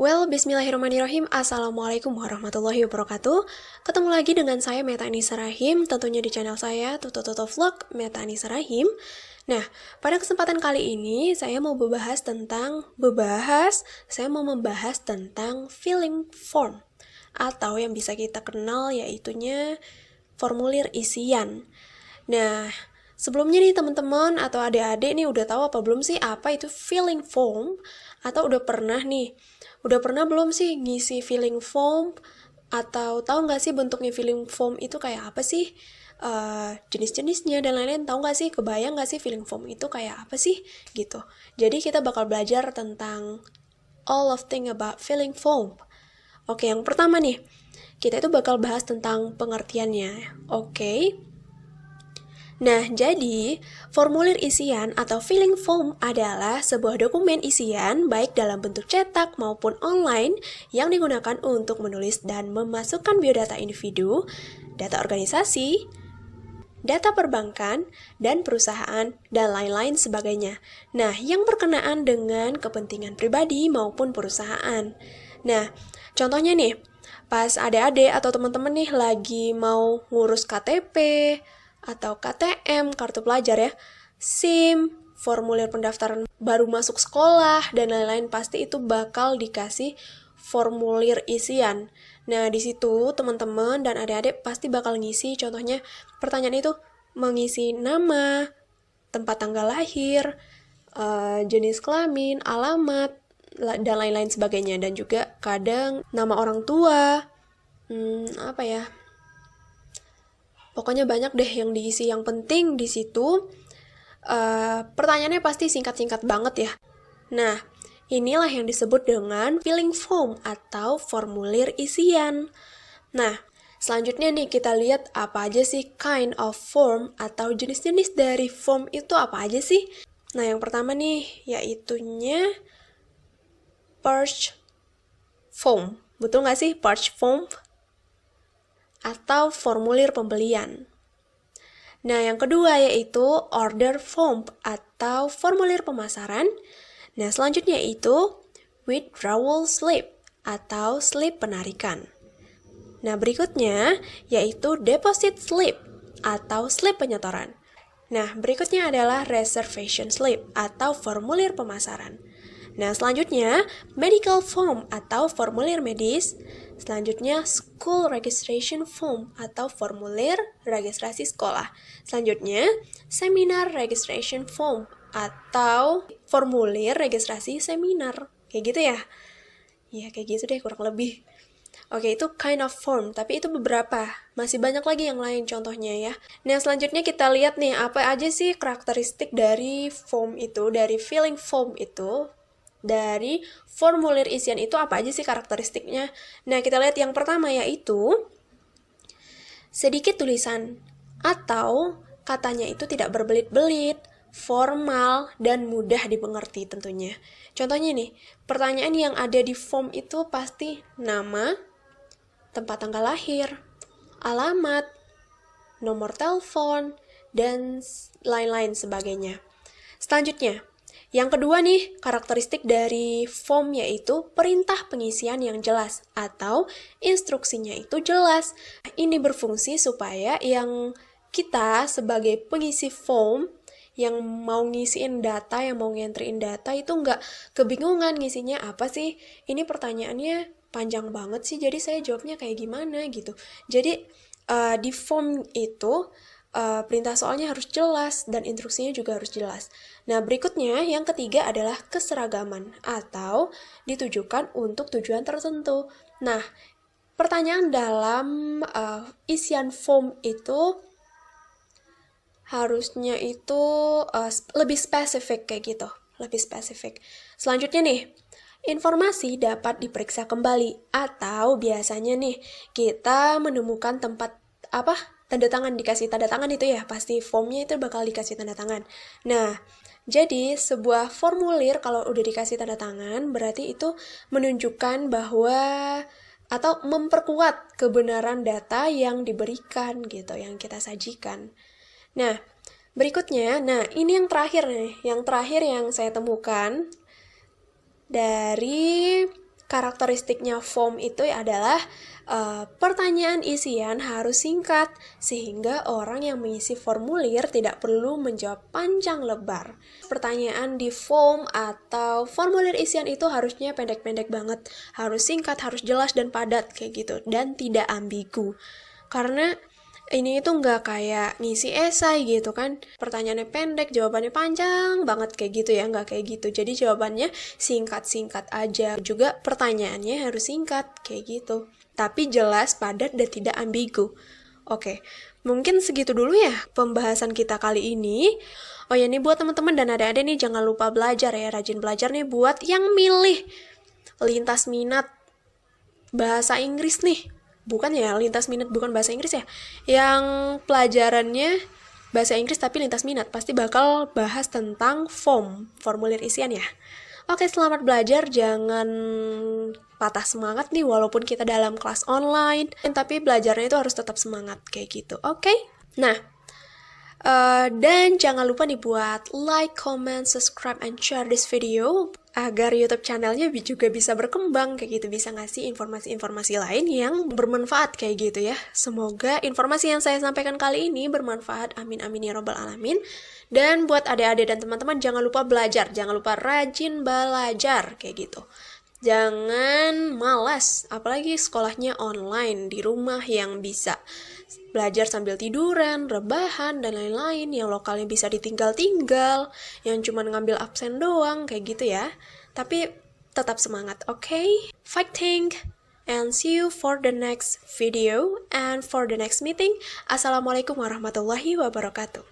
Well, bismillahirrahmanirrahim. Assalamualaikum warahmatullahi wabarakatuh. Ketemu lagi dengan saya Meta Anissa Rahim, tentunya di channel saya Tuto Vlog Meta Anissa Rahim. Nah, pada kesempatan kali ini saya mau membahas tentang filling form atau yang bisa kita kenal yaitunya formulir isian. Nah, sebelumnya nih teman-teman atau adik-adik nih udah tahu apa belum sih apa itu filling form? Atau udah pernah belum sih ngisi filling form? Atau tahu nggak sih bentuknya filling form itu kayak apa sih? Jenis-jenisnya dan lain-lain, tahu nggak sih? Kebayang nggak sih filling form itu kayak apa sih? Gitu. Jadi kita bakal belajar tentang all of thing about filling form. Oke, yang pertama nih, kita itu bakal bahas tentang pengertiannya. Oke. Nah, jadi formulir isian atau filling form adalah sebuah dokumen isian baik dalam bentuk cetak maupun online yang digunakan untuk menulis dan memasukkan biodata individu, data organisasi, data perbankan, dan perusahaan, dan lain-lain sebagainya. Nah, yang berkenaan dengan kepentingan pribadi maupun perusahaan. Nah, contohnya nih, pas adik-adik atau teman-teman nih lagi mau ngurus KTP, atau KTM, kartu pelajar ya, SIM, formulir pendaftaran baru masuk sekolah, dan lain-lain, pasti itu bakal dikasih formulir isian. Nah, di situ teman-teman dan adik-adik pasti bakal ngisi, contohnya pertanyaan itu mengisi nama, tempat tanggal lahir, jenis kelamin, alamat, dan lain-lain sebagainya. Dan juga kadang nama orang tua, pokoknya banyak deh yang diisi. Yang penting di situ pertanyaannya pasti singkat-singkat banget ya. Nah, inilah yang disebut dengan filling form atau formulir isian. Nah, selanjutnya nih kita lihat apa aja sih kind of form atau jenis-jenis dari form itu apa aja sih. Nah, yang pertama nih yaitunya purge form. Betul nggak sih purge form? Atau formulir pembelian. Nah, yang kedua yaitu order form atau formulir pemasaran. Nah, selanjutnya itu withdrawal slip atau slip penarikan. Nah, berikutnya yaitu deposit slip atau slip penyetoran. Nah, berikutnya adalah reservation slip atau formulir pemasaran. Nah, selanjutnya medical form atau formulir medis. Selanjutnya school registration form atau formulir registrasi sekolah. Selanjutnya seminar registration form atau formulir registrasi seminar. Kayak gitu ya? Ya, kayak gitu deh kurang lebih. Oke, itu kind of form, tapi itu beberapa. Masih banyak lagi yang lain contohnya ya. Nah, selanjutnya kita lihat nih, apa aja sih karakteristik dari form itu, dari filling form itu, dari formulir isian itu apa aja sih karakteristiknya. Nah, kita lihat yang pertama yaitu sedikit tulisan atau katanya itu tidak berbelit-belit, formal, dan mudah dimengerti tentunya. Contohnya nih, pertanyaan yang ada di form itu pasti nama, tempat tanggal lahir, alamat, nomor telepon, dan lain-lain sebagainya. Selanjutnya, yang kedua nih, karakteristik dari form yaitu perintah pengisian yang jelas atau instruksinya itu jelas. Ini berfungsi supaya yang kita sebagai pengisi form yang mau ngisiin data, yang mau ngentriin data itu nggak kebingungan ngisinya apa sih. Ini pertanyaannya panjang banget sih, jadi saya jawabnya kayak gimana gitu. Jadi di form itu perintah soalnya harus jelas dan instruksinya juga harus jelas. Nah, berikutnya yang ketiga adalah keseragaman atau ditujukan untuk tujuan tertentu. Nah, pertanyaan dalam isian form itu harusnya itu lebih spesifik kayak gitu, lebih spesifik. Selanjutnya nih, informasi dapat diperiksa kembali atau biasanya nih kita menemukan tanda tangan, dikasih tanda tangan itu ya, pasti formnya itu bakal dikasih tanda tangan. Nah, jadi sebuah formulir kalau udah dikasih tanda tangan, berarti itu menunjukkan bahwa atau memperkuat kebenaran data yang diberikan gitu, yang kita sajikan. Nah, berikutnya, ini yang terakhir nih, yang terakhir yang saya temukan dari karakteristiknya form itu adalah pertanyaan isian harus singkat, sehingga orang yang mengisi formulir tidak perlu menjawab panjang lebar. Pertanyaan di form atau formulir isian itu harusnya pendek-pendek banget, harus singkat, harus jelas dan padat kayak gitu, dan tidak ambigu. Karena ini itu nggak kayak ngisi esai gitu kan, pertanyaannya pendek, jawabannya panjang banget kayak gitu ya, nggak kayak gitu. Jadi jawabannya singkat-singkat aja, juga pertanyaannya harus singkat kayak gitu, tapi jelas, padat, dan tidak ambigu. Oke, mungkin segitu dulu ya pembahasan kita kali ini. Oh ya, nih buat teman-teman dan adik-adik nih, jangan lupa belajar ya, rajin belajar nih buat yang milih lintas minat bahasa Inggris nih. Bukan ya, lintas minat bukan bahasa Inggris ya. Yang pelajarannya bahasa Inggris tapi lintas minat, pasti bakal bahas tentang formulir isian ya. Oke, selamat belajar, jangan patah semangat nih walaupun kita dalam kelas online, tapi belajarnya itu harus tetap semangat kayak gitu. Oke? Nah, dan jangan lupa nih buat like, comment, subscribe, and share this video agar YouTube channelnya juga bisa berkembang kayak gitu, bisa ngasih informasi-informasi lain yang bermanfaat kayak gitu ya. Semoga informasi yang saya sampaikan kali ini bermanfaat, amin amin ya robbal alamin. Dan buat adik-adik dan teman-teman, jangan lupa belajar, jangan lupa rajin belajar kayak gitu. Jangan malas, apalagi sekolahnya online di rumah, yang bisa belajar sambil tiduran, rebahan, dan lain-lain, yang lokalnya bisa ditinggal-tinggal, yang cuma ngambil absen doang, kayak gitu ya. Tapi tetap semangat, okay? Fighting! And see you for the next video and for the next meeting. Assalamualaikum warahmatullahi wabarakatuh.